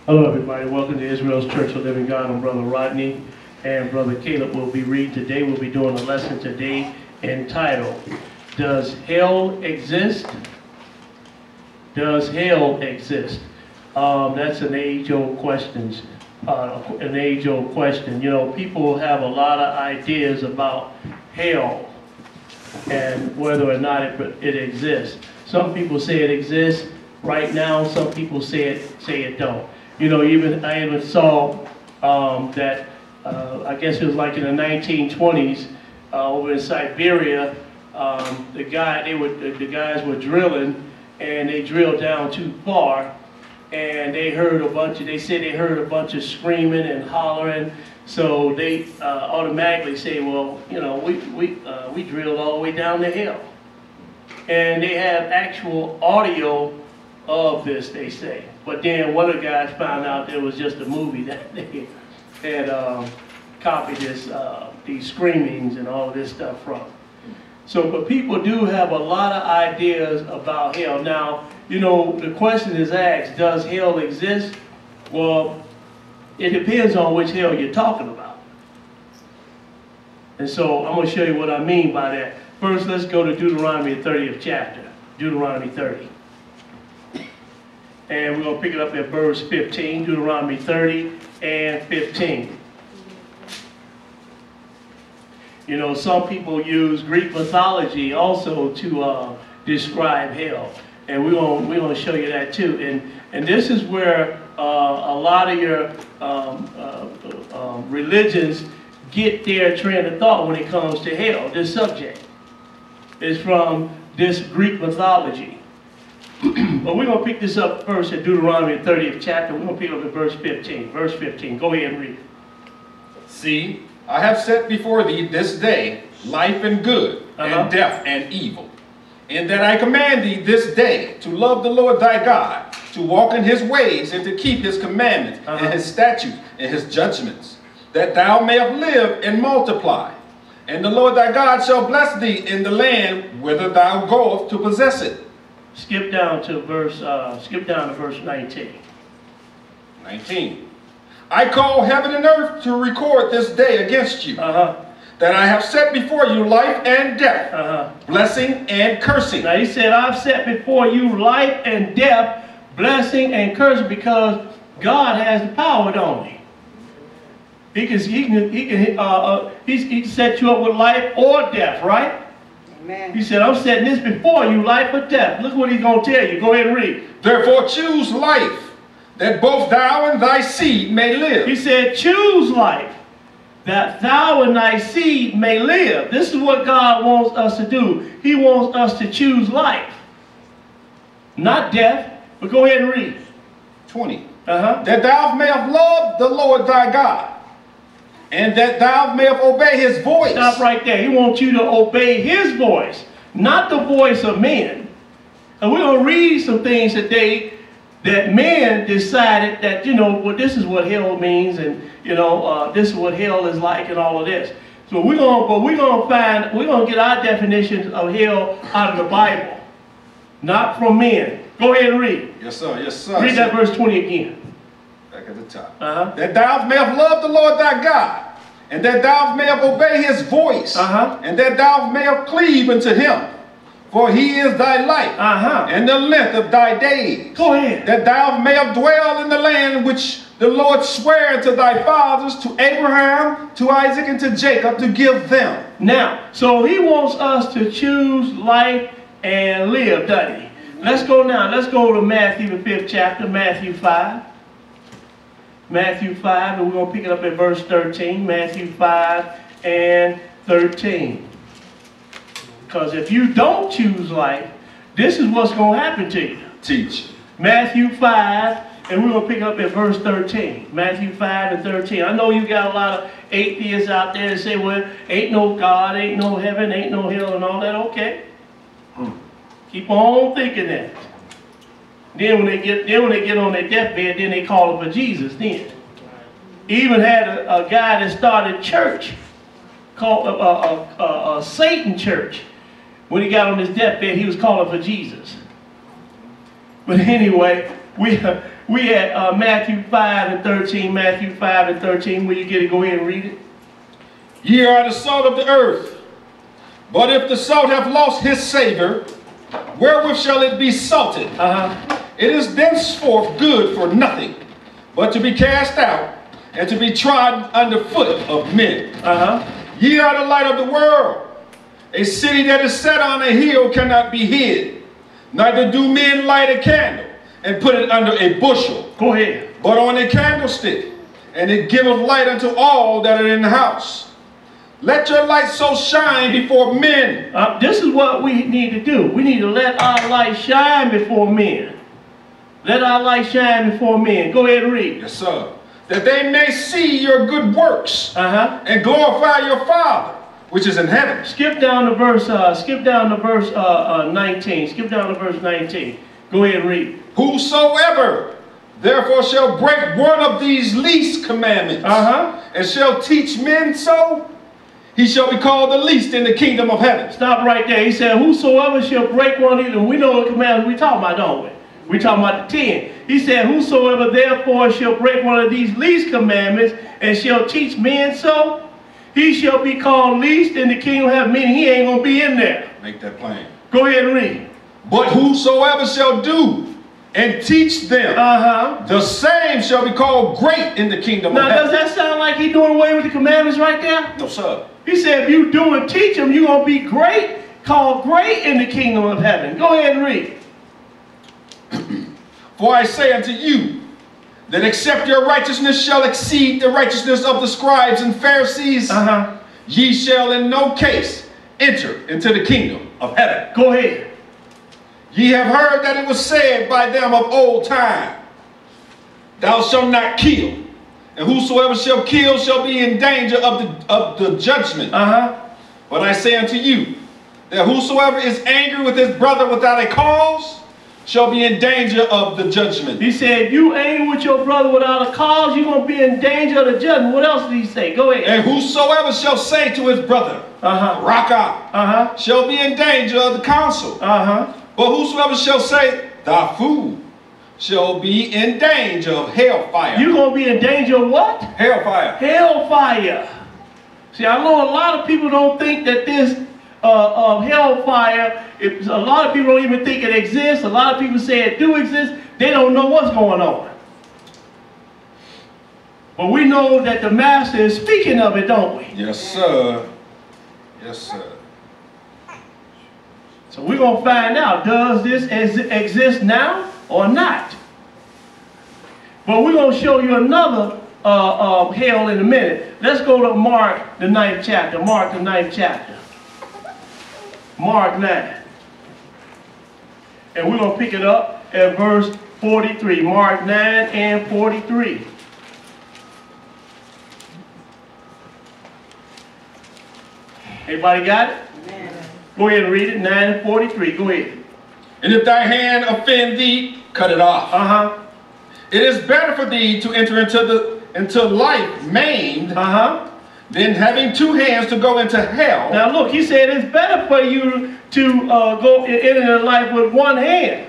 Hello everybody, welcome to Israel's Church of Living God. I'm Brother Rodney and Brother Caleb will be reading today. We'll be doing a lesson today entitled, Does Hell Exist? Does hell exist? That's an age-old question. You know, people have a lot of ideas about hell and whether or not it exists. Some people say it exists right now. Some people say it don't. You know, I even saw that I guess it was like in the 1920s over in Siberia. The guys were drilling, and they drilled down too far, and they said they heard a bunch of screaming and hollering. So they automatically say, well, you know, we drilled all the way down to hell, and they have actual audio of this, they say. But then one of the guys found out it was just a movie that they had copied these screamings and all of this stuff from. So, but people do have a lot of ideas about hell. Now, you know, the question is asked, does hell exist? Well, it depends on which hell you're talking about. And so I'm going to show you what I mean by that. First, let's go to Deuteronomy 30th chapter. Deuteronomy 30. And we're going to pick it up at verse 15, Deuteronomy 30 and 15. You know, some people use Greek mythology also to describe hell. And we're going to show you that too. And this is where a lot of your religions get their train of thought when it comes to hell. This subject is from this Greek mythology. But we're going to pick this up first at Deuteronomy 30th chapter. We're going to pick up at verse 15. Verse 15. Go ahead and read it. See, I have set before thee this day life and good, and death and evil. In that I command thee this day to love the Lord thy God, to walk in his ways, and to keep his commandments, and his statutes, and his judgments, that thou mayest live and multiply. And the Lord thy God shall bless thee in the land whither thou goest to possess it. Skip down to verse 19. 19. I call heaven and earth to record this day against you, that I have set before you life and death, blessing and cursing. Now he said, I've set before you life and death, blessing and cursing, because God has the power, don't he? He can set you up with life or death, right? Amen. He said, I'm setting this before you, life or death. Look what he's going to tell you. Go ahead and read. Therefore choose life, that both thou and thy seed may live. He said, choose life, that thou and thy seed may live. This is what God wants us to do. He wants us to choose life, not death. But go ahead and read. 20. That thou mayest love the Lord thy God, and that thou mayest obey his voice. Stop right there. He wants you to obey his voice, not the voice of men. And we're going to read some things today that men decided that, you know, well, this is what hell means, and, you know, this is what hell is like, and all of this. So we're going to get our definitions of hell out of the Bible, not from men. Go ahead and read. Yes, sir. Yes, sir. Read that verse 20 again. Back at the top. That thou mayest love the Lord thy God, and that thou mayest obey his voice, and that thou mayest cleave unto him. For he is thy life, and the length of thy days. Go ahead. That thou mayest dwell in the land which the Lord sware to thy fathers, to Abraham, to Isaac, and to Jacob, to give them. Now, so he wants us to choose life and live, doesn't he? Let's go now. Let's go to Matthew, the 5th chapter, Matthew 5. Matthew 5, and we're going to pick it up at verse 13. Matthew 5 and 13. Because if you don't choose life, this is what's going to happen to you. Teach. Matthew 5, and we're going to pick up at verse 13. Matthew 5 and 13. I know you got a lot of atheists out there that say, well, ain't no God, ain't no heaven, ain't no hell, and all that. Okay. Keep on thinking that. Then when they get on their deathbed, then they call him for Jesus. Then even had a guy that started church called a Satan church. When he got on his deathbed, he was calling for Jesus. But anyway, we We at Matthew 5 and 13. Matthew 5 and 13. Will you get it? Go ahead and read it. Ye are the salt of the earth. But if the salt have lost his savor, wherewith shall it be salted? It is thenceforth good for nothing, but to be cast out, and to be trodden under foot of men. Ye are the light of the world. A city that is set on a hill cannot be hid. Neither do men light a candle and put it under a bushel. Go ahead. But on a candlestick, and it giveth light unto all that are in the house. Let your light so shine before men. This is what we need to do. We need to let our light shine before men. Let our light shine before men. Go ahead and read. Yes, sir. That they may see your good works and glorify your Father which is in heaven. Skip down to verse 19. Skip down to verse 19. Go ahead and read. Whosoever therefore shall break one of these least commandments and shall teach men so, he shall be called the least in the kingdom of heaven. Stop right there. He said, whosoever shall break one of these, and we know what commandments we talking about, don't we? We talking about the 10. He said, whosoever therefore shall break one of these least commandments and shall teach men so, he shall be called least in the kingdom of heaven, meaning he ain't going to be in there. Make that plain. Go ahead and read. But whosoever shall do and teach them, the same shall be called great in the kingdom of heaven. Now, does that sound like he's doing away with the commandments right there? No, sir. He said, if you do and teach them, you're going to be great, called great in the kingdom of heaven. Go ahead and read. For I say unto you, that except your righteousness shall exceed the righteousness of the scribes and Pharisees, ye shall in no case enter into the kingdom of heaven. Go ahead. Ye have heard that it was said by them of old time, thou shalt not kill, and whosoever shall kill shall be in danger of the judgment. But I say unto you, that whosoever is angry with his brother without a cause shall be in danger of the judgment. He said, if you angry with your brother without a cause, you're going to be in danger of the judgment. What else did he say? Go ahead. And whosoever shall say to his brother, rock out, shall be in danger of the council. But whosoever shall say, thou fool, shall be in danger of hellfire. You're going to be in danger of what? Hellfire. Hellfire. See, I know a lot of people don't think that this hellfire, a lot of people don't even think it exists. A lot of people say it do exist. They don't know what's going on. But we know that the Master is speaking of it, don't we? Yes, sir. Yes, sir. So we're going to find out, does this exist now or not? But we're going to show you another hell in a minute. Let's go to Mark, the 9th chapter. Mark, the 9th chapter. Mark 9. And we're going to pick it up at verse 43. Mark 9 and 43. Everybody got it? Amen. Go ahead and read it. 9 and 43. Go ahead. And if thy hand offend thee, cut it off. It is better for thee to enter into life maimed than having two hands to go into hell. Now look, he said it's better for you to go into life with one hand.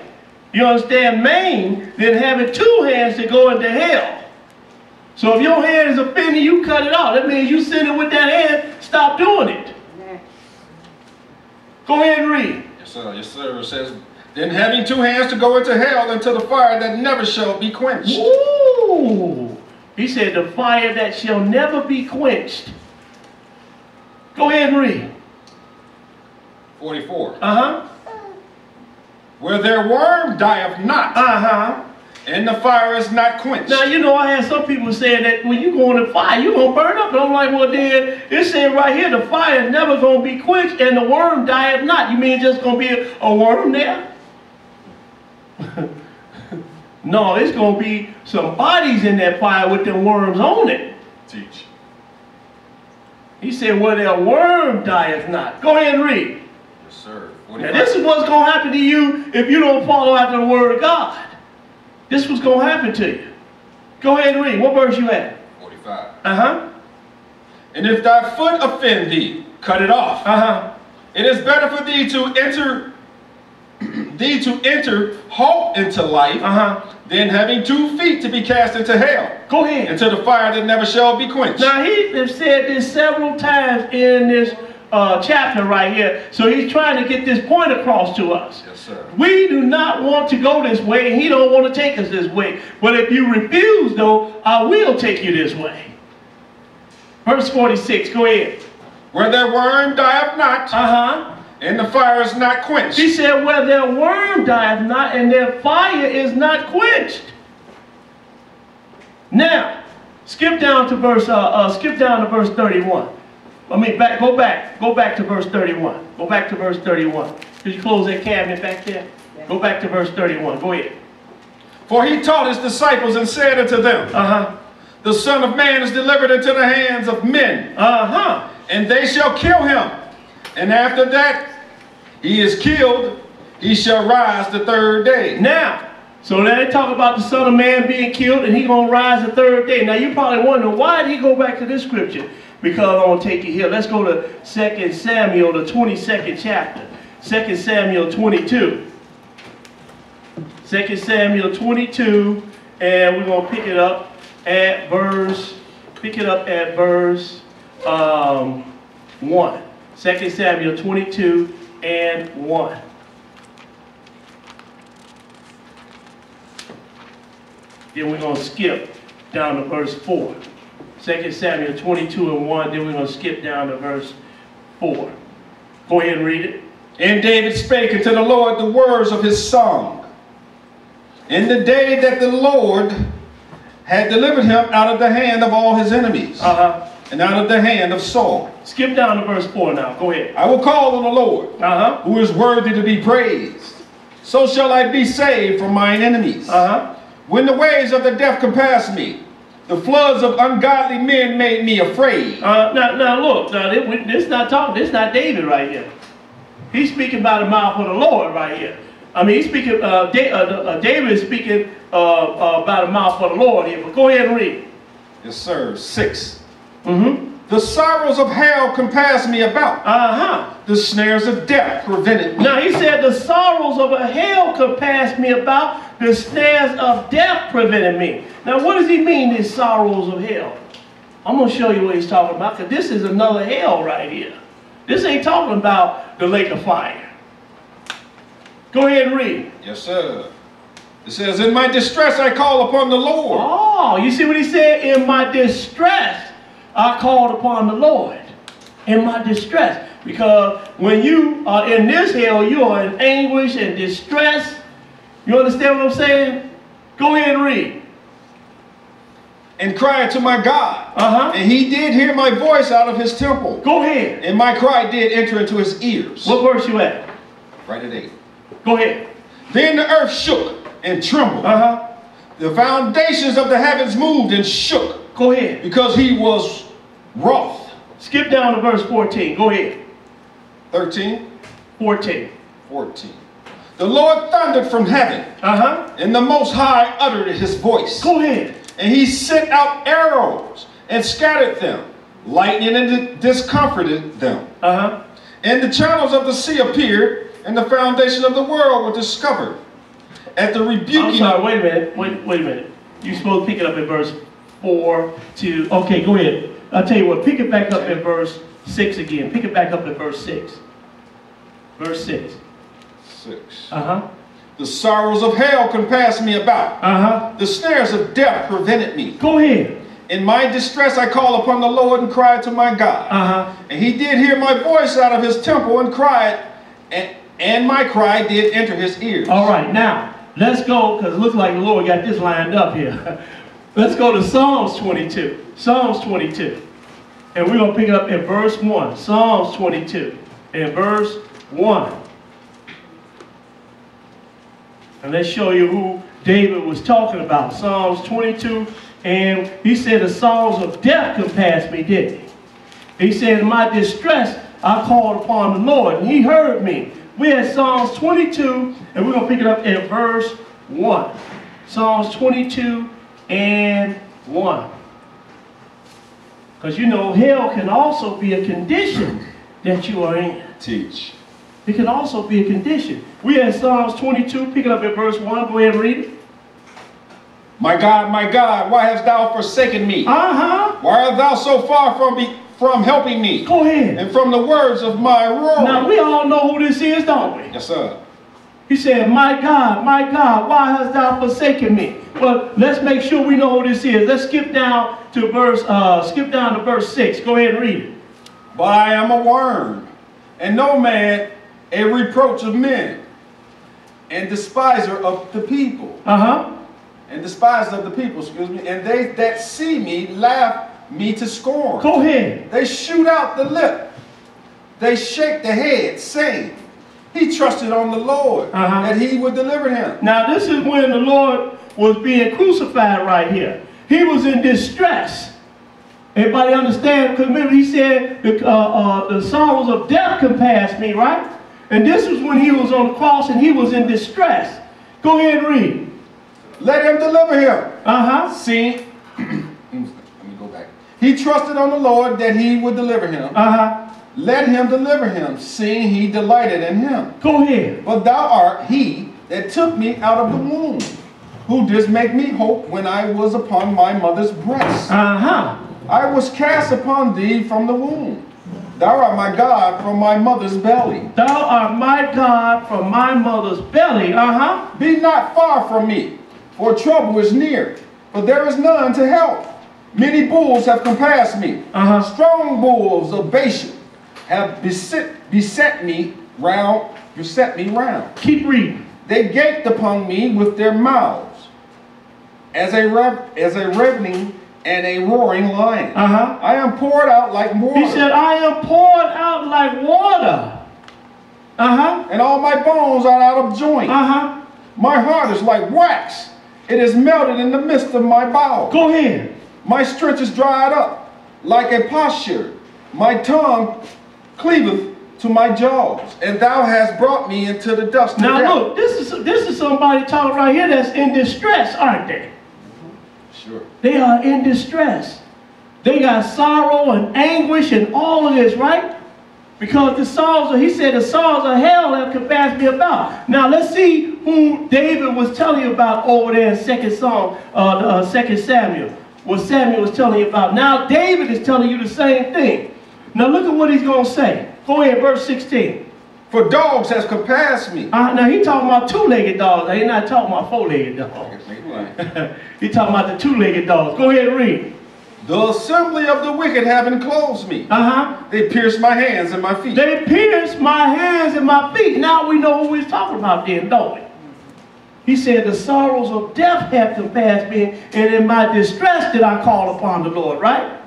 You understand? Maimed than having two hands to go into hell. So if your hand is offending, you cut it off. That means you sinning with that hand, stop doing it. Go ahead and read. Yes, sir. Yes, sir. It says, then having two hands to go into hell, into the fire that never shall be quenched. Ooh. He said the fire that shall never be quenched. Go ahead and read. 44. Where their worm dieth not. And the fire is not quenched. Now, you know, I had some people saying that when you go in the fire, you're going to burn up. And I'm like, well, then, it's saying right here, the fire is never going to be quenched and the worm dieth not. You mean it's just going to be a worm there? No, it's going to be some bodies in that fire with them worms on it. Teach. He said, well, their worm dieth not. Go ahead and read. Yes, sir. Now, this is what's going to happen to you if you don't follow after the word of God. This was going to happen to you. Go ahead and read. What verse you at? 45. And if thy foot offend thee, cut it off. It is better for thee to enter thee to enter halt into life, then having 2 feet to be cast into hell. Go ahead. Into the fire that never shall be quenched. Now he has said this several times in this chapter right here. So he's trying to get this point across to us. Yes, sir. We do not want to go this way, and he don't want to take us this way. But if you refuse, though, I will take you this way. Verse 46, go ahead. Where their worm dieth not, and the fire is not quenched. He said, where their worm dieth not, and their fire is not quenched. Now, skip down to verse 31. I mean, go back to verse 31. Go back to verse 31. Could you close that cabinet back there? Yeah. Go back to verse 31. Go ahead. For he taught his disciples and said unto them, the Son of Man is delivered into the hands of men, and they shall kill him. And after that he is killed, he shall rise the 3rd day. Now, so now they talk about the Son of Man being killed, and he going to rise the 3rd day. Now you probably wonder, why did he go back to this scripture? Because I want to take you here. Let's go to 2 Samuel, the 22nd chapter. 2 Samuel 22. 2 Samuel 22, and we're going to pick it up at verse 1. 2 Samuel 22 and 1. Then we're going to skip down to verse 4. 2 Samuel 22 and 1, then we're going to skip down to verse 4. Go ahead and read it. And David spake unto the Lord the words of his song, in the day that the Lord had delivered him out of the hand of all his enemies, and out of the hand of Saul. Skip down to verse 4 now. Go ahead. I will call on the Lord, who is worthy to be praised. So shall I be saved from mine enemies. When the waves of the deaf compassed me, the floods of ungodly men made me afraid. Now look, this is not David right here. He's speaking by the mouth of the Lord right here. I mean, he's speaking. David is speaking by the mouth of the Lord here. But go ahead and read. Yes, sir. 6. The sorrows of hell compassed me about. The snares of death prevented me. Now he said, the sorrows of hell compassed me about. The snares of death prevented me. Now what does he mean, these sorrows of hell? I'm going to show you what he's talking about, because this is another hell right here. This ain't talking about the lake of fire. Go ahead and read. Yes, sir. It says, in my distress I call upon the Lord. Oh, you see what he said? In my distress I called upon the Lord. In my distress. Because when you are in this hell, you are in anguish and distress. You understand what I'm saying? Go ahead and read. And cried to my God. And he did hear my voice out of his temple. Go ahead. And my cry did enter into his ears. What verse you at? Right at 8. Go ahead. Then the earth shook and trembled. The foundations of the heavens moved and shook. Go ahead. Because he was wroth. Skip down to verse 14. Go ahead. 13? 14. 14. The Lord thundered from heaven. And the Most High uttered his voice. Go ahead. And he sent out arrows and scattered them. Lightning and discomforted them. And the channels of the sea appeared, and the foundation of the world were discovered. At the rebuking. I'm sorry, wait a minute. Wait a minute. You're supposed to pick it up in verse 4 to. Okay, go ahead. I'll tell you what. Pick it back up in verse 6 again. Pick it back up in verse 6. Verse 6. 6. The sorrows of hell compassed me about. The snares of death prevented me. Go ahead. In my distress I called upon the Lord and cried to my God. And he did hear my voice out of his temple and cried, and my cry did enter his ears. All right, now let's go, because it looks like the Lord got this lined up here. Let's go to Psalms 22. Psalms 22. And we're going to pick it up in verse 1. Psalms 22 in verse 1. And let's show you who David was talking about. Psalms 22, and he said the sorrows of death compassed me, didn't he? He said, in my distress, I called upon the Lord, and he heard me. We had Psalms 22, and we're going to pick it up in verse 1. Psalms 22 and 1. Because you know, hell can also be a condition that you are in. Teach. It can also be a condition. We had Psalms 22, picking up at verse 1. Go ahead and read it. My God, why hast thou forsaken me? Uh-huh. Why art thou so far from helping me? Go ahead. And from the words of my roaring. Now, we all know who this is, don't we? Yes, sir. He said, my God, why hast thou forsaken me? Well, let's make sure we know who this is. Let's skip down to verse 6. Go ahead and read it. But I am a worm, and no man, a reproach of men, and despiser of the people. Uh-huh. And despiser of the people, excuse me. And they that see me laugh me to scorn. Go ahead. They shoot out the lip. They shake the head, saying, he trusted on the Lord, that he would deliver him. Now, this is when the Lord was being crucified right here. He was in distress. Everybody understand? Because remember, he said, the sorrows of death compassed me, right? And this was when he was on the cross and he was in distress. Go ahead and read. Let him deliver him. Uh-huh. See, let me go back. He trusted on the Lord that he would deliver him. Uh-huh. Let him deliver him, seeing he delighted in him. Go ahead. But thou art he that took me out of the womb, who didst make me hope when I was upon my mother's breast. Uh-huh. I was cast upon thee from the womb. Thou art my God from my mother's belly. Thou art my God from my mother's belly. Uh-huh. Be not far from me, for trouble is near, but there is none to help. Many bulls have compassed me. Strong bulls of Bashan have beset me round. Keep reading. They gaped upon me with their mouths, as a ravening and a roaring lion. I am poured out like water. He said, I am poured out like water. And all my bones are out of joint. My heart is like wax. It is melted in the midst of my bowels. Go ahead. My strength is dried up like a potsherd. My tongue cleaveth to my jaws, and thou hast brought me into the dust. Now look, this is somebody talking right here that's in distress, aren't they? Sure. They are in distress. They got sorrow and anguish and all of this, right? Because the sorrows, he said, the sorrows of hell have compassed me about. Now let's see who David was telling you about over there in 2 Samuel. What Samuel was telling you about. Now David is telling you the same thing. Now look at what he's going to say. Go ahead, verse 16. For dogs has compassed me. Now he talking about two-legged dogs. He's not talking about four-legged dogs. He's talking about the two-legged dogs. Go ahead and read. The assembly of the wicked have enclosed me. They pierced my hands and my feet. They pierced my hands and my feet. Now we know who he's talking about then, don't we? He said, the sorrows of death have compassed me, and in my distress did I call upon the Lord, right?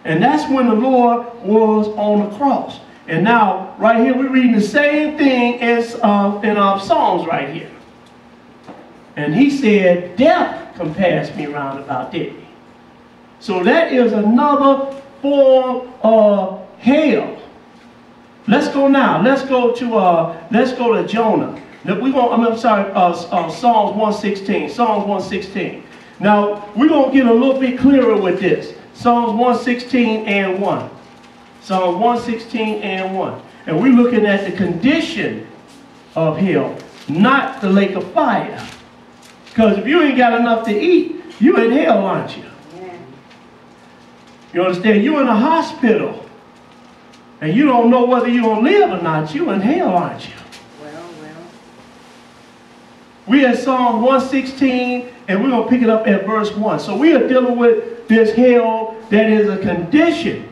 And that's when the Lord was on the cross. And now, right here, we're reading the same thing as in Psalms right here. And he said, death compassed me round about, didn't he? So that is another form of hell. Let's go now. Let's go to Jonah. Psalms 116. Psalms 116. Now, we're going to get a little bit clearer with this. Psalms 116 and 1. Psalms 116 and 1. And we're looking at the condition of hell, not the lake of fire. Because if you ain't got enough to eat, you in hell, aren't you? Yeah. You understand? You're in a hospital. And you don't know whether you're going to live or not. You in hell, aren't you? We at Psalm 116, and we're going to pick it up at verse 1. So we are dealing with this hell that is a condition.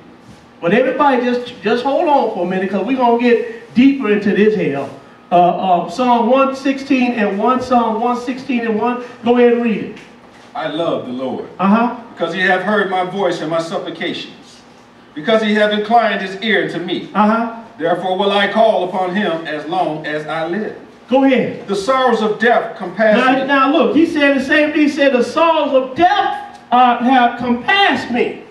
But everybody just hold on for a minute, because we're going to get deeper into this hell. Psalm 116 and 1, Psalm 116 and 1. Go ahead and read it. I love the Lord, because he hath heard my voice and my supplications, because he hath inclined his ear to me. Therefore will I call upon him as long as I live. Go ahead. The sorrows of death compassed me. Now look, he said the same thing. He said the sorrows of death have compassed me.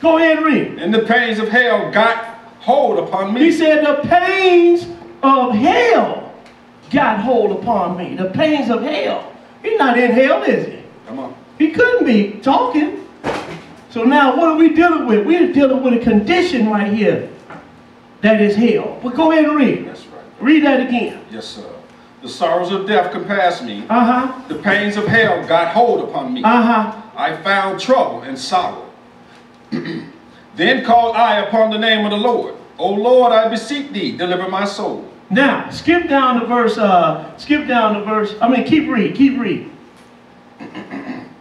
Go ahead and read. And the pains of hell got hold upon me. He said the pains of hell got hold upon me. The pains of hell. He's not in hell, is he? Come on. He couldn't be talking. So now what are we dealing with? We're dealing with a condition right here that is hell. But go ahead and read. That's right. Read that again. Yes, sir. The sorrows of death compassed me. Uh-huh. The pains of hell got hold upon me. Uh-huh. I found trouble and sorrow. Then called I upon the name of the Lord. O Lord, I beseech thee, deliver my soul. Now, keep read.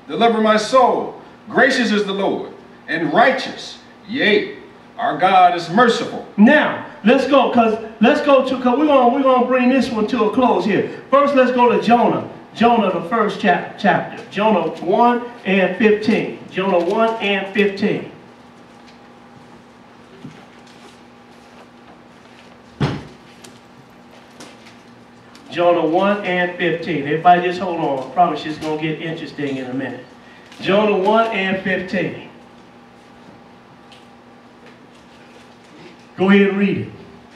Deliver my soul. Gracious is the Lord, and righteous. Yea, our God is merciful. Now, let's go, because we're gonna bring this one to a close here. First, let's go to Jonah. Jonah, the first chapter. Jonah 1 and 15. Jonah 1 and 15. Jonah 1 and 15. Everybody just hold on. I promise you it's going to get interesting in a minute. Jonah 1 and 15. Go ahead and read it.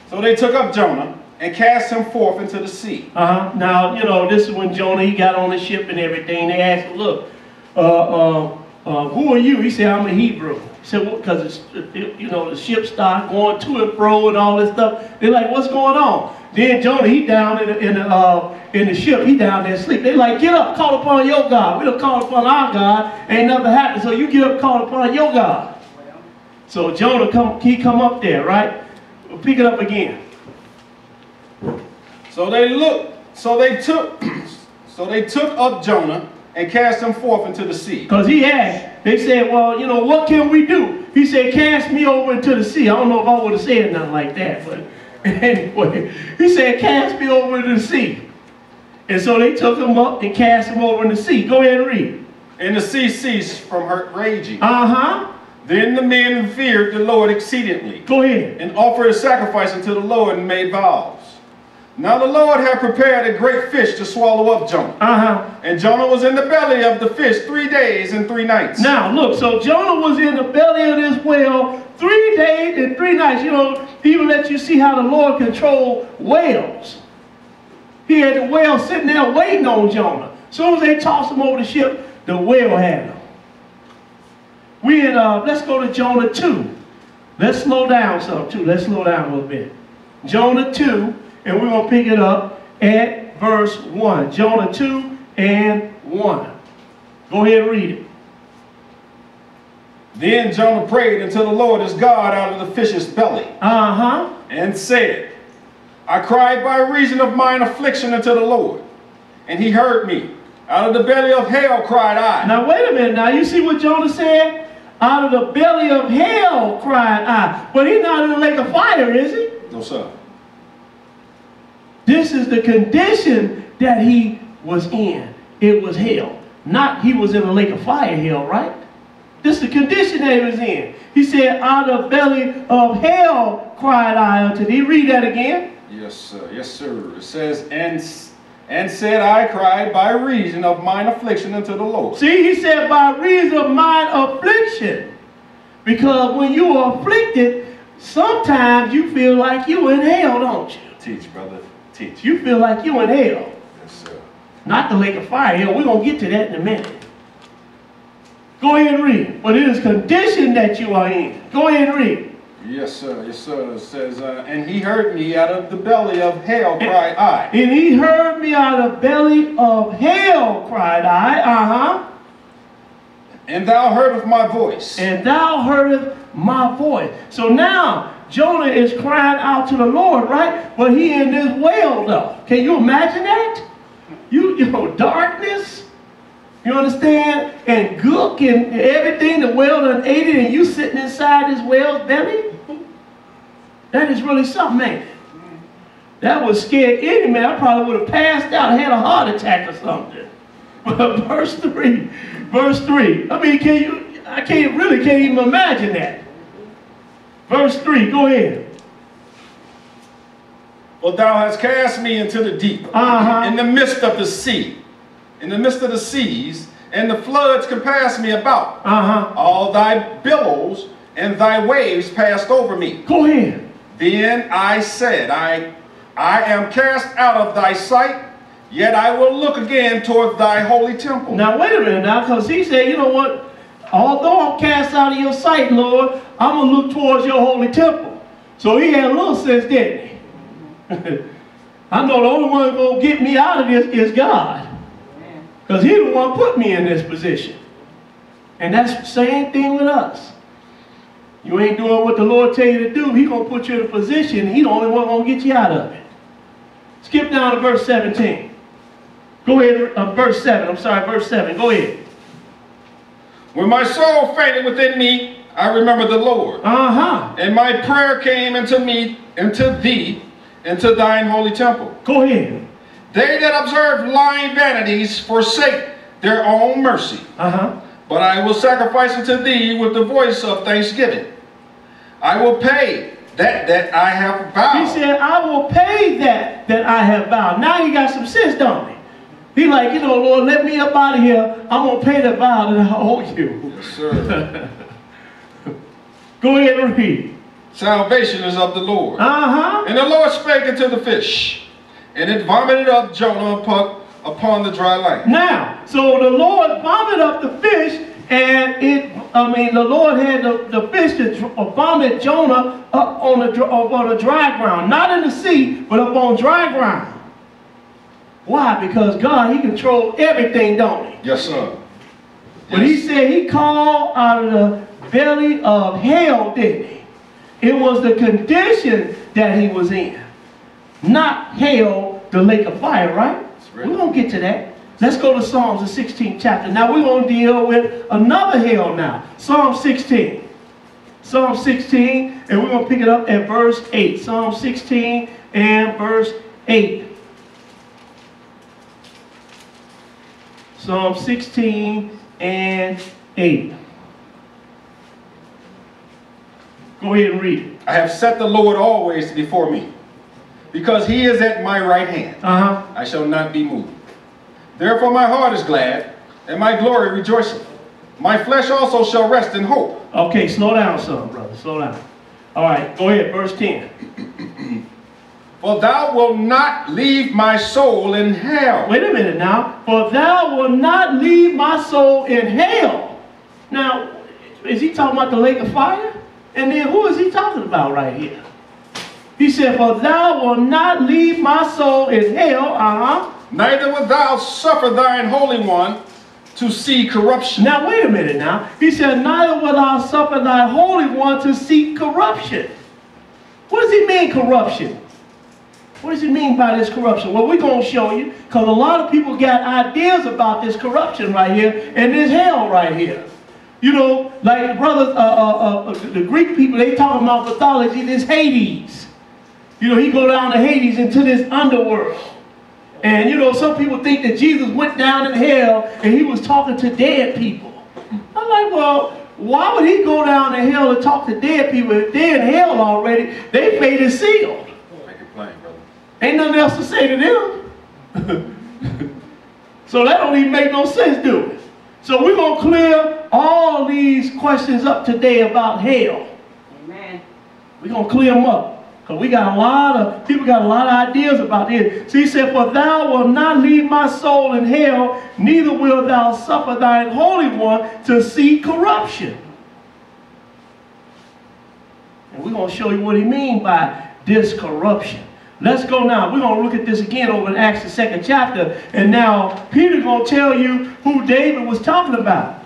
So they took up Jonah and cast him forth into the sea. Now, you know, this is when Jonah, he got on the ship and everything. They asked him, look, who are you? He said, I'm a Hebrew. He said, well, because, you know, the ship started going to and fro and all this stuff. They're like, what's going on? Then Jonah, he down in the ship, he down there asleep. They like, get up, call upon your God. We don't call upon our God. Ain't nothing happened. So you get up, call upon your God. So Jonah, he come up there, right? We'll pick it up again. So they took up Jonah and cast him forth into the sea. Because he asked, they said, well, you know, what can we do? He said, cast me over into the sea. I don't know if I would have said nothing like that, but anyway, he said, cast me over into the sea. And so they took him up and cast him over in the sea. Go ahead and read. And the sea ceased from her raging. Uh-huh. Then the men feared the Lord exceedingly. Go ahead. And offered a sacrifice unto the Lord and made vows. Now the Lord had prepared a great fish to swallow up Jonah. Uh-huh. And Jonah was in the belly of the fish 3 days and 3 nights. Now look, so Jonah was in the belly of this whale 3 days and 3 nights. You know, he even let you see how the Lord controlled whales. He had the whale sitting there waiting on Jonah. As soon as they tossed him over the ship, the whale had him. Let's go to Jonah 2. Let's slow down some too. Let's slow down a little bit. Jonah 2, and we're going to pick it up at verse 1. Jonah 2 and 1. Go ahead and read it. Then Jonah prayed unto the Lord his God out of the fish's belly. Uh-huh. And said, I cried by reason of mine affliction unto the Lord, and he heard me. Out of the belly of hell cried I. Now wait a minute. Now you see what Jonah said? Out of the belly of hell cried I. But he's not in the lake of fire, is he? No, sir. This is the condition that he was in. It was hell. Not he was in the lake of fire hell, right? This is the condition that he was in. He said, out of the belly of hell cried I unto thee. Read that again. Yes, sir. Yes, sir. It says, and said I cried by reason of mine affliction unto the Lord. See, he said by reason of mine affliction. Because when you are afflicted, sometimes you feel like you in hell, don't you? Teach, brother. Teach. You feel like you in hell. Yes, sir. Not the lake of fire hell. We're going to get to that in a minute. Go ahead and read. But it is condition that you are in. Go ahead and read. Yes, sir. Yes, sir. It says, and he heard me out of the belly of hell cried I. And he heard me out of the belly of hell cried I. Uh-huh. And thou heardest my voice. And thou heardest my voice. So now Jonah is crying out to the Lord, right? But he in this whale though. Can you imagine that? You know, darkness. You understand? And gook and everything, the whale done ate it, and you sitting inside this whale's belly? That is really something, man. That would scare any man. I probably would have passed out, had a heart attack or something. But verse 3. I mean, I can't even imagine that. Verse 3, go ahead. For thou hast cast me into the deep, in the midst of the sea, in the midst of the seas, and the floods compassed me about. All thy billows and thy waves passed over me. Go ahead. Then I said, I am cast out of thy sight, yet I will look again toward thy holy temple. Now wait a minute now, because he said, you know what? Although I'm cast out of your sight, Lord, I'm going to look towards your holy temple. So he had a little sense, didn't he? I know the only one who's going to get me out of this is God. Because He's the one put me in this position. And that's the same thing with us. You ain't doing what the Lord tell you to do, He's going to put you in a position, He's the only one going to get you out of it. Skip down to verse 17. Go ahead, verse 7. I'm sorry, verse 7. Go ahead. When my soul fainted within me, I remembered the Lord. And my prayer came into me, into thee, into thine holy temple. Go ahead. They that observe lying vanities forsake their own mercy. But I will sacrifice unto thee with the voice of thanksgiving. I will pay that I have vowed. He said, I will pay that I have vowed. Now he got some sense, don't he? He like, you know, Lord, let me up out of here. I'm going to pay the vow that I owe you. Yes, sir. Go ahead and read. Salvation is of the Lord. And the Lord spake unto the fish, and it vomited up Jonah upon the dry land. Now, so the Lord vomited up the fish, and the Lord had the fish to vomit Jonah up on the dry ground. Not in the sea, but up on dry ground. Why? Because God, He controls everything, don't He? Yes, sir. But He said He called out of the belly of hell, didn't He? It was the condition that He was in. Not hell, the lake of fire, right? We're going to get to that. Let's go to Psalms, the 16th chapter. Now we're going to deal with another hell now. Psalm 16. Psalm 16, and we're going to pick it up at verse 8. Psalm 16 and verse 8. Psalm 16 and 8. Go ahead and read it. I have set the Lord always before me, because He is at my right hand. I shall not be moved. Therefore my heart is glad, and my glory rejoiceth. My flesh also shall rest in hope. Okay, slow down some, brother. Slow down. All right, go ahead, verse 10. For thou wilt not leave my soul in hell. Wait a minute now. For thou wilt not leave my soul in hell. Now, is he talking about the lake of fire? And then who is he talking about right here? He said, for thou wilt not leave my soul in hell. Neither wilt thou suffer thine Holy One to see corruption. Now, wait a minute now. He said, neither wilt thou suffer thy Holy One to see corruption. What does he mean, corruption? What does he mean by this corruption? Well, we're going to show you, because a lot of people got ideas about this corruption right here and this hell right here. You know, like brothers, the Greek people, they talking about mythology, this Hades. You know, he go down to Hades, into this underworld. And, you know, some people think that Jesus went down in hell and He was talking to dead people. I'm like, well, why would He go down to hell and talk to dead people? If they're in hell already, their fate is sealed. Make it plain, brother. Ain't nothing else to say to them. So that don't even make no sense, do it? So we're going to clear all these questions up today about hell. Amen. We're going to clear them up. Because we got a lot of, people got a lot of ideas about this. So he said, for thou wilt not leave my soul in hell, neither wilt thou suffer thine Holy One to see corruption. And we're going to show you what he means by this corruption. Let's go now. We're going to look at this again over in Acts the 2nd chapter. And now Peter's going to tell you who David was talking about.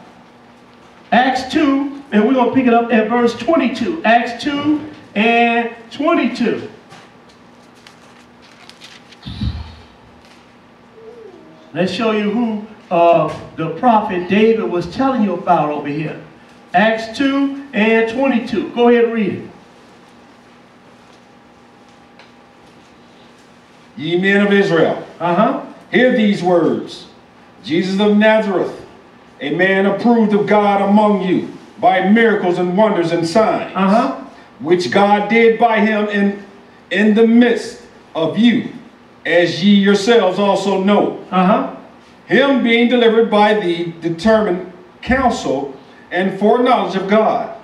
Acts 2, and we're going to pick it up at verse 22. Acts 2 and 22. Let's show you who the prophet David was telling you about over here. Acts 2 and 22. Go ahead and read it. Ye men of Israel, hear these words. Jesus of Nazareth, a man approved of God among you by miracles and wonders and signs, which God did by him in the midst of you, as ye yourselves also know. Him being delivered by the determined counsel and foreknowledge of God,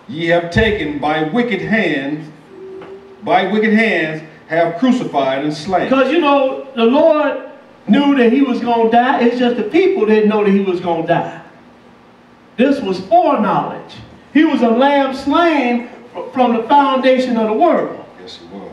ye have taken by wicked hands, have crucified and slain. Because, you know, the Lord knew that he was going to die. It's just the people didn't know that he was going to die. This was foreknowledge. He was a lamb slain from the foundation of the world. Yes, he was.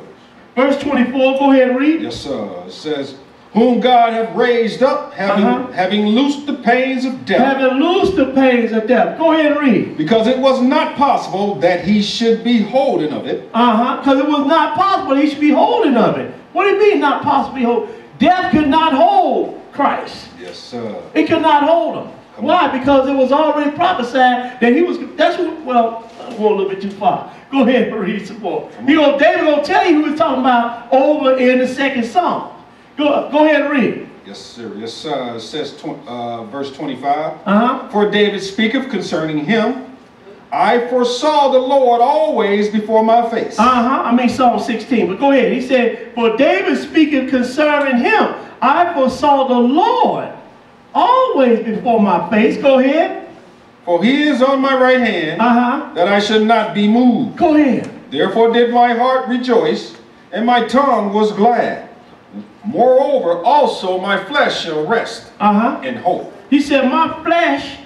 Verse 24, go ahead and read. Yes, sir. It says, whom God hath raised up, having loosed the pains of death. Having loosed the pains of death. Go ahead and read. Because it was not possible that he should be holding of it. Because it was not possible he should be holding of it. What do you mean not possible to hold? Death could not hold Christ. Yes, sir. It could not hold him. Why? Because it was already prophesied that he was, that's what, well, I'm going a little bit too far. Go ahead and read some more. David will tell you who he's talking about over in the second Psalm. Go ahead and read. Yes, sir. Yes, sir. It says, verse 25. For David speaketh concerning him, I foresaw the Lord always before my face. I mean Psalm 16, but go ahead. He said, for David speaketh concerning him, I foresaw the Lord always before my face. Go ahead. For he is on my right hand, that I should not be moved. Go ahead. Therefore did my heart rejoice, and my tongue was glad. Moreover, also my flesh shall rest in hope. He said, my flesh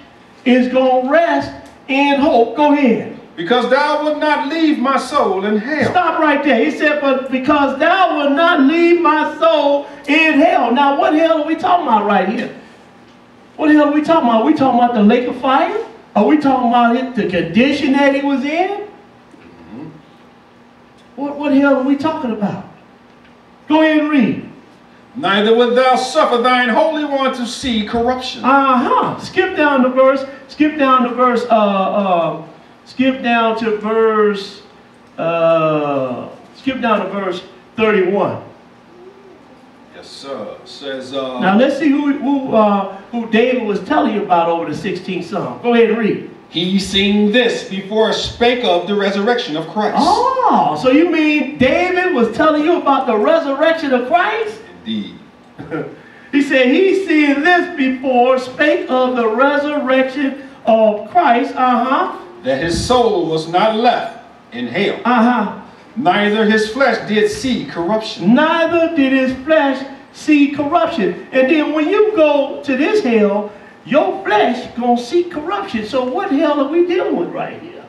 is going to rest in hope. Go ahead. Because thou wilt not leave my soul in hell. Stop right there. He said, but because thou wilt not leave my soul in hell. Now, what hell are we talking about right here? What the hell are we talking about? Are we talking about the lake of fire? Are we talking about the condition that he was in? What the hell are we talking about? Go ahead and read. Neither wilt thou suffer thine Holy One to see corruption. Skip down to verse, skip down to verse 31. Yes, sir. It says, now let's see who David was telling you about over the 16th Psalm. Go ahead and read. He seen this before spake of the resurrection of Christ. Oh, so you mean David was telling you about the resurrection of Christ? Indeed. He said he seen this before spake of the resurrection of Christ. That his soul was not left in hell. Neither his flesh did see corruption. Neither did his flesh see corruption. And then when you go to this hell, your flesh gonna see corruption. So what hell are we dealing with right here?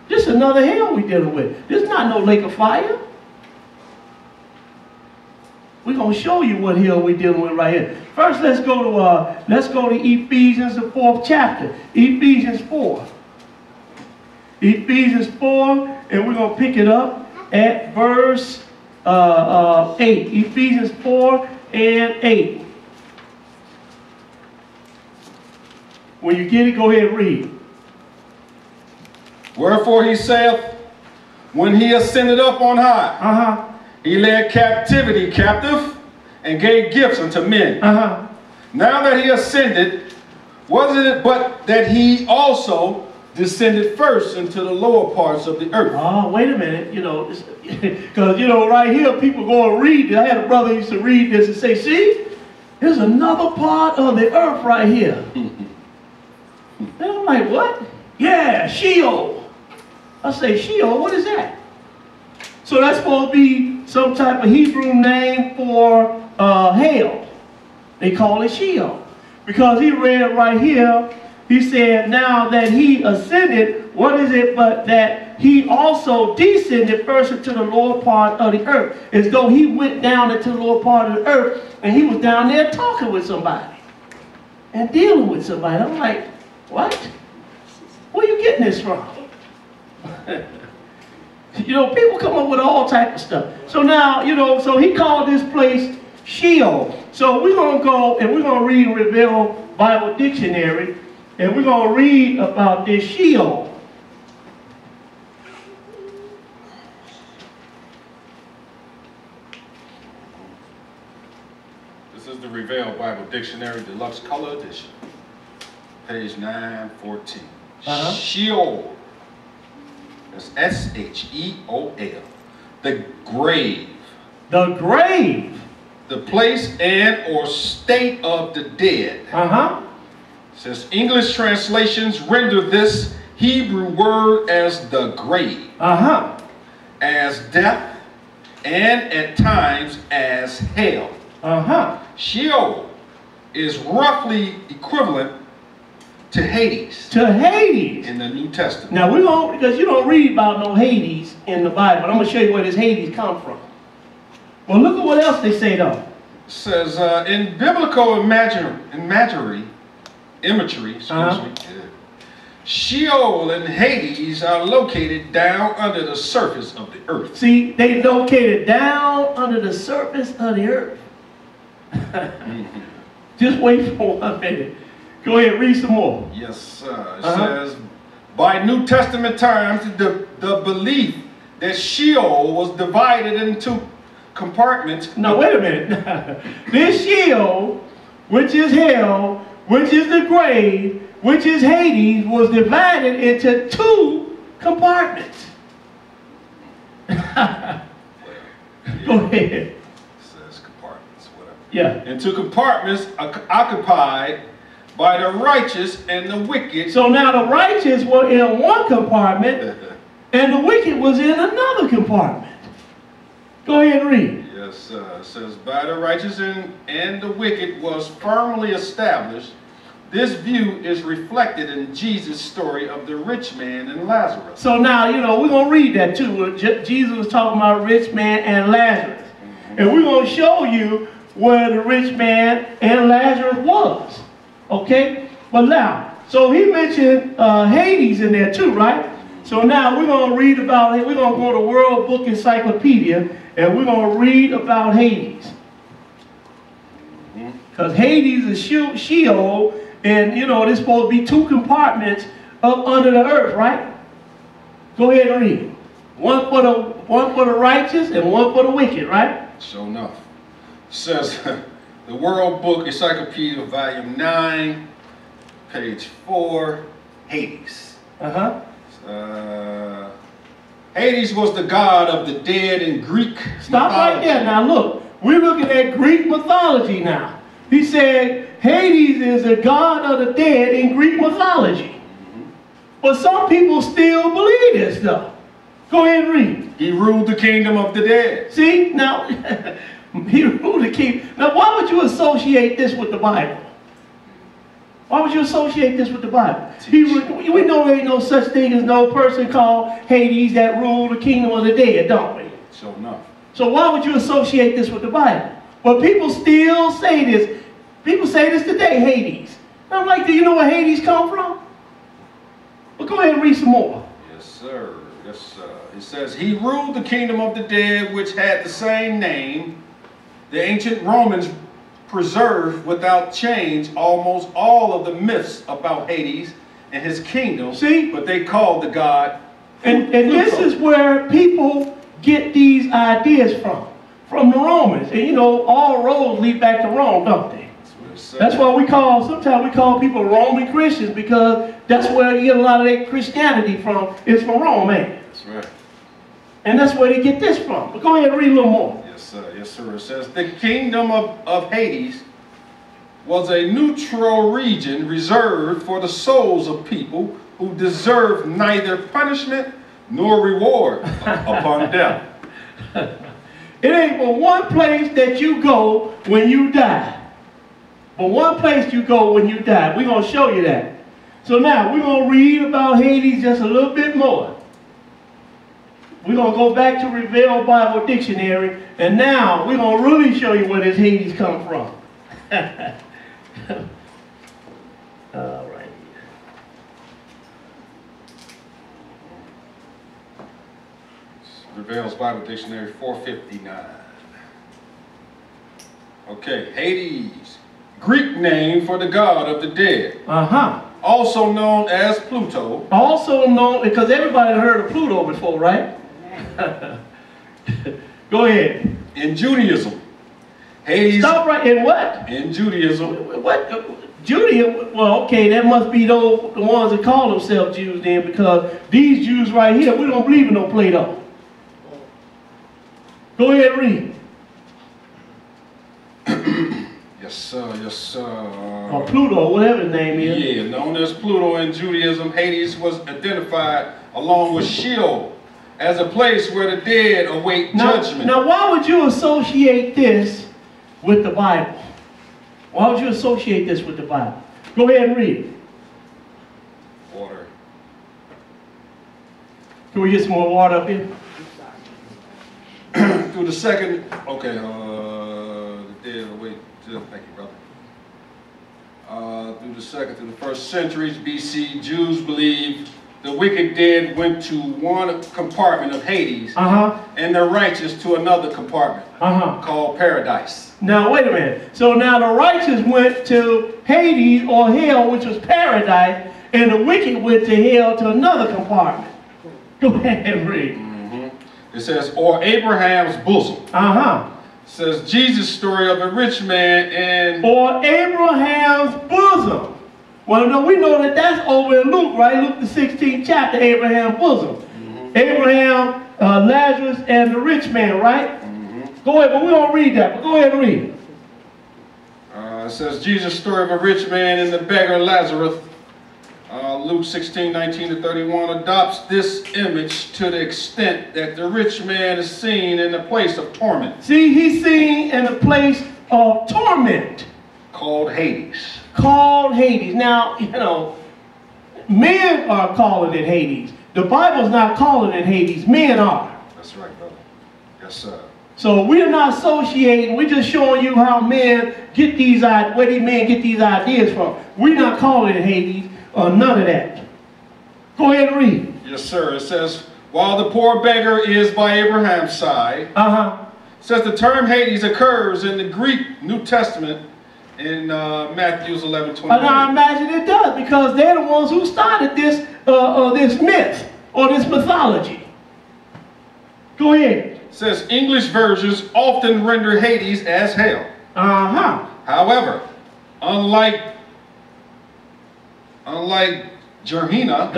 This is another hell we dealing with. This is not no lake of fire. We're gonna show you what hell we dealing with right here. First, let's go to Ephesians, the 4th chapter. Ephesians 4. Ephesians 4, and we're going to pick it up at verse 8. Ephesians 4 and 8. When you get it, go ahead and read. Wherefore he saith, when he ascended up on high, he led captivity captive and gave gifts unto men. Now that he ascended, wasn't it but that he also descended first into the lower parts of the earth? Oh, wait a minute. Because, right here, people go and read. I had a brother who used to read this and say, see, there's another part of the earth right here. And I'm like, what? Yeah, Sheol. I say, Sheol, what is that? So that's supposed to be some type of Hebrew name for hell. They call it Sheol. Because he read right here, he said, now that he ascended, what is it but that he also descended first into the lower part of the earth. As though he went down into the lower part of the earth and he was down there talking with somebody and dealing with somebody. I'm like, what? Where are you getting this from? People come up with all type of stuff. So now, so he called this place Sheol. So we're going to go and we're going to read Revell Bible Dictionary, and we're going to read about this Sheol. This is the Revell Bible Dictionary, Deluxe Color Edition, page 914. Sheol. That's S-H-E-O-L. The grave. The grave. The place and or state of the dead. Says English translations render this Hebrew word as the grave, as death, and at times as hell. Sheol is roughly equivalent to Hades. To Hades. In the New Testament. Now we're going, because you don't read about no Hades in the Bible. I'm going to show you where this Hades come from. Well, look at what else they say, though. It says, in biblical imagery, excuse me, Sheol and Hades are located down under the surface of the earth. See, they located down under the surface of the earth. Just wait for 1 minute. Go ahead, read some more. Yes, sir. It says, by New Testament terms, the belief that Sheol was divided into compartments. Now, wait a minute. This Sheol, which is hell, which is the grave, which is Hades, was divided into 2 compartments. Go ahead. It says compartments, whatever. Yeah. Into compartments occupied by the righteous and the wicked. So now the righteous were in one compartment, and the wicked was in another compartment. Go ahead and read. Yes, it says, by the righteous and the wicked was firmly established. This view is reflected in Jesus' story of the rich man and Lazarus. So now, you know, we're going to read that too. Jesus was talking about rich man and Lazarus. And we're going to show you where the rich man and Lazarus was. Okay? But now, so he mentioned Hades in there too, right? So now we're going to read about it. We're going to go to World Book Encyclopedia and we're going to read about Hades. Because Hades is Sheol. And, you know, there's supposed to be 2 compartments up under the earth, right? Go ahead and read. One for the righteous and one for the wicked, right? Sure enough. It says, the World Book Encyclopedia, Volume 9, page 4, Hades. Hades was the god of the dead in Greek Stop mythology. right there. Now, look. We're looking at Greek mythology now. He said Hades is the god of the dead in Greek mythology. But some people still believe this stuff. Go ahead and read. He ruled the kingdom of the dead. See, now, he ruled the kingdom. Now, why would you associate this with the Bible? Why would you associate this with the Bible? We know there ain't no such thing as no person called Hades that ruled the kingdom of the dead, don't we? Sure enough. So why would you associate this with the Bible? But people still say this. People say this today, Hades. And I'm like, do you know where Hades come from? Well, go ahead and read some more. Yes, sir. Yes, sir. It says, he ruled the kingdom of the dead, which had the same name. The ancient Romans preserved without change almost all of the myths about Hades and his kingdom. See? But they called the god. And this is where people get these ideas from the Romans. And you know, all roads lead back to Rome, don't they? That's why sometimes we call people Roman Christians, because that's where you get a lot of their Christianity from. It's from Rome, man. That's right. And that's where they get this from. But go ahead and read a little more. Yes, sir. Yes, sir. It says, the kingdom of Hades was a neutral region reserved for the souls of people who deserved neither punishment nor reward upon death. It ain't but one place that you go when you die. But one place you go when you die. We're going to show you that. So now, we're going to read about Hades just a little bit more. We're going to go back to Revell Bible Dictionary, and now we're going to really show you where this Hades come from. All right. Revell's Bible Dictionary 459. Okay, Hades, Greek name for the god of the dead. Also known as Pluto. Also known, because everybody heard of Pluto before, right? Go ahead. In Judaism, Hades. Stop right in what? In Judaism. What? Judaism? Well, okay, that must be the ones that call themselves Jews then, because these Jews right here, we don't believe in no Plato. Go ahead and read. Yes, sir. Yes, sir. Or Pluto, whatever his name is. Yeah, known as Pluto in Judaism, Hades was identified along with Sheol as a place where the dead await judgment. Now, why would you associate this with the Bible? Why would you associate this with the Bible? Go ahead and read. Water. Can we get some more water up here? Through through the second, okay, wait, thank you, brother. Through the second to the first centuries BC, Jews believed the wicked dead went to one compartment of Hades, and the righteous to another compartment called paradise. Now, wait a minute. So now the righteous went to Hades or hell, which was paradise, and the wicked went to hell to another compartment. Go ahead and read. It says, or Abraham's bosom. It says Jesus' story of a rich man and... Or Abraham's bosom. Well, no, we know that that's over in Luke, right? Luke the 16th chapter, Abraham's bosom. Abraham, Lazarus, and the rich man, right? Go ahead, but we don't read that, but go ahead and read it. It says Jesus' story of a rich man and the beggar Lazarus. Luke 16:19-31 adopts this image to the extent that the rich man is seen in a place of torment. See, he's seen in a place of torment. Called Hades. Called Hades. Now, you know, men are calling it Hades. The Bible's not calling it Hades. Men are. That's right, brother. Yes, sir. So we're not associating. We're just showing you how men get these, where these men get these ideas from. We're not calling it Hades or none of that. Go ahead and read. Yes, sir. It says, while the poor beggar is by Abraham's side. It says the term Hades occurs in the Greek New Testament in Matthew 11:21. I imagine it does, because they're the ones who started this this myth or this mythology. Go ahead. It says English versions often render Hades as hell. However, unlike Gehenna,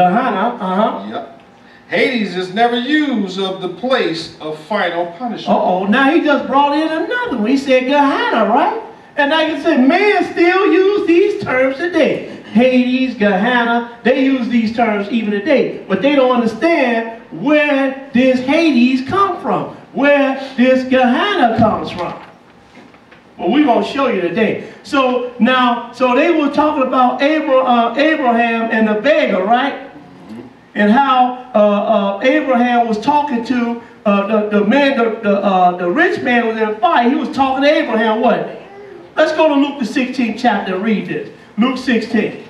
Hades is never used of the place of final punishment. Now he just brought in another one. He said Gehenna, right? And like I said, men still use these terms today. Hades, Gehenna, they use these terms even today. But they don't understand where this Hades come from, where this Gehenna comes from. Well, we're going to show you today. So now, so they were talking about Abraham and the beggar, right? And how Abraham was talking to the man, the rich man was in a fire. He was talking to Abraham, wasn't he? Let's go to Luke the 16th chapter and read this. Luke 16.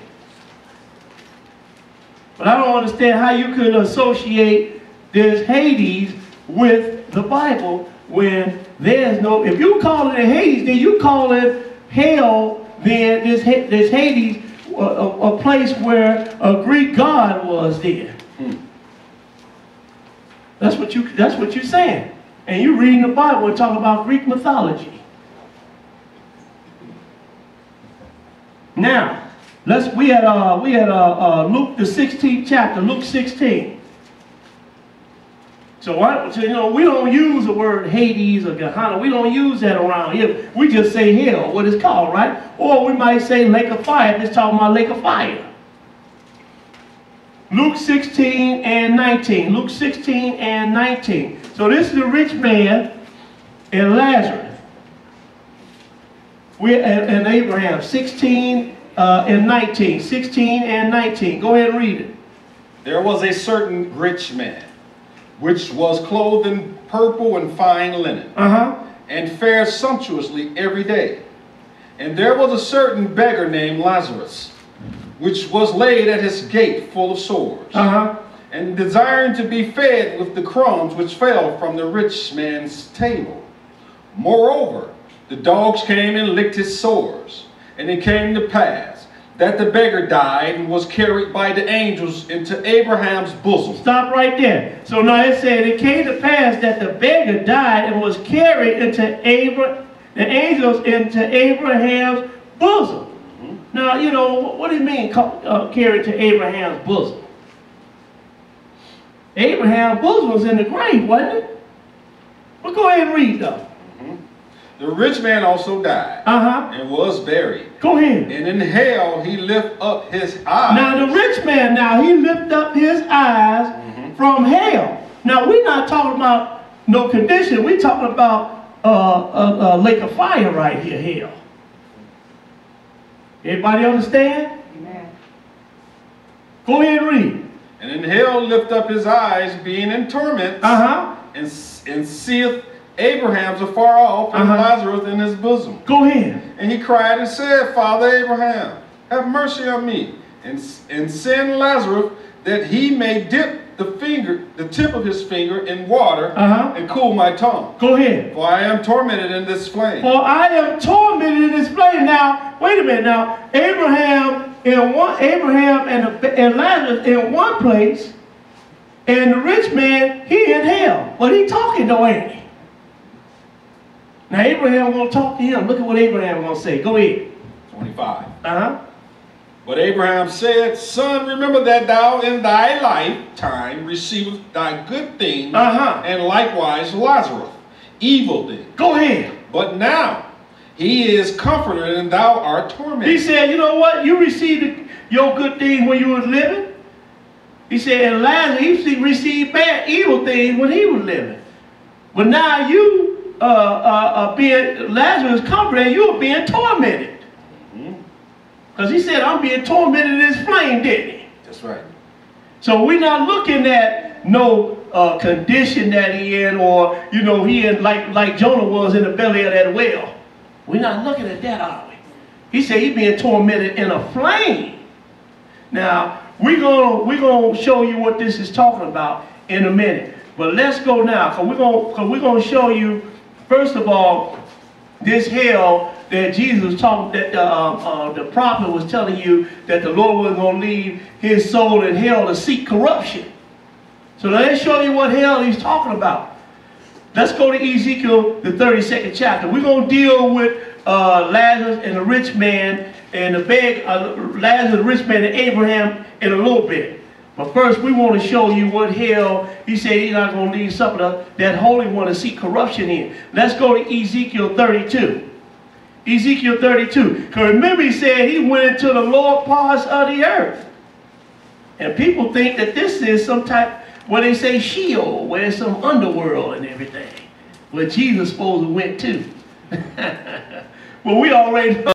But I don't understand how you could associate this Hades with the Bible when there's no, if you call it a Hades, then you call it hell, then this Hades, a place where a Greek god was there. That's what you're saying. And you're reading the Bible and talking about Greek mythology. Now, we had Luke the 16th chapter, Luke 16. So you know, we don't use the word Hades or Gehenna. We don't use that around here. We just say hell, what it's called, right? Or we might say lake of fire if it's talking about lake of fire. Luke 16 and 19. Luke 16 and 19. So this is the rich man and Lazarus. And Abraham, 16 and 19. 16 and 19. Go ahead and read it. There was a certain rich man, which was clothed in purple and fine linen, and fared sumptuously every day. And there was a certain beggar named Lazarus, which was laid at his gate full of sores, and desiring to be fed with the crumbs which fell from the rich man's table. Moreover, the dogs came and licked his sores. And it came to pass that the beggar died and was carried by the angels into Abraham's bosom. Stop right there. So now it said it came to pass that the beggar died and was carried into the angels into Abraham's bosom. Now, you know, what do you mean carried to Abraham's bosom? Abraham's bosom was in the grave, wasn't it? Well, go ahead and read though. The rich man also died and was buried. Go ahead. And in hell he lifted up his eyes. Now the rich man, he lifted up his eyes from hell. Now we're not talking about no condition. We're talking about a lake of fire right here, hell. Everybody understand? Amen. Go ahead and read. And in hell lift up his eyes, being in torment, and seeth Abraham's afar off, and Lazarus in his bosom. Go ahead. And he cried and said, Father Abraham, have mercy on me, and send Lazarus that he may dip the tip of his finger in water and cool my tongue. Go ahead. For I am tormented in this flame. For I am tormented in this flame. Now, wait a minute. Now, Abraham and Lazarus in one place, and the rich man, he in hell. But he talking though, ain't he? Now, Abraham gonna talk to him. Look at what Abraham gonna say. Go ahead. 25. But Abraham said, Son, remember that thou in thy lifetime receivest thy good things, and likewise Lazarus, evil things. Go ahead. But now he is comforted, and thou art tormented. He said, you know what? You received your good things when you was living. He said, and Lazarus, he received bad, evil things when he was living. But now you Lazarus comforted, and you are being tormented. Because he said, I'm being tormented in this flame, didn't he? That's right. So we're not looking at no condition that he in, or, you know, he in like Jonah was in the belly of that whale. We're not looking at that, are we? He said he's being tormented in a flame. Now, we're gonna show you what this is talking about in a minute. But let's go now, because we're gonna show you, first of all, this hell that Jesus was talking, that the prophet was telling you that the Lord was going to leave his soul in hell to seek corruption. So let's show you what hell he's talking about. Let's go to Ezekiel, the 32nd chapter. We're going to deal with Lazarus and the rich man, and Lazarus, the rich man, and Abraham in a little bit. But first, we want to show you what hell, he said he's not going to leave something that Holy One to seek corruption in. Let's go to Ezekiel 32. Ezekiel 32. Because remember, he said he went into the lower parts of the earth. And people think that this is some type, where they say Sheol, where it's some underworld and everything, where Jesus supposed to went to. Well, we already know.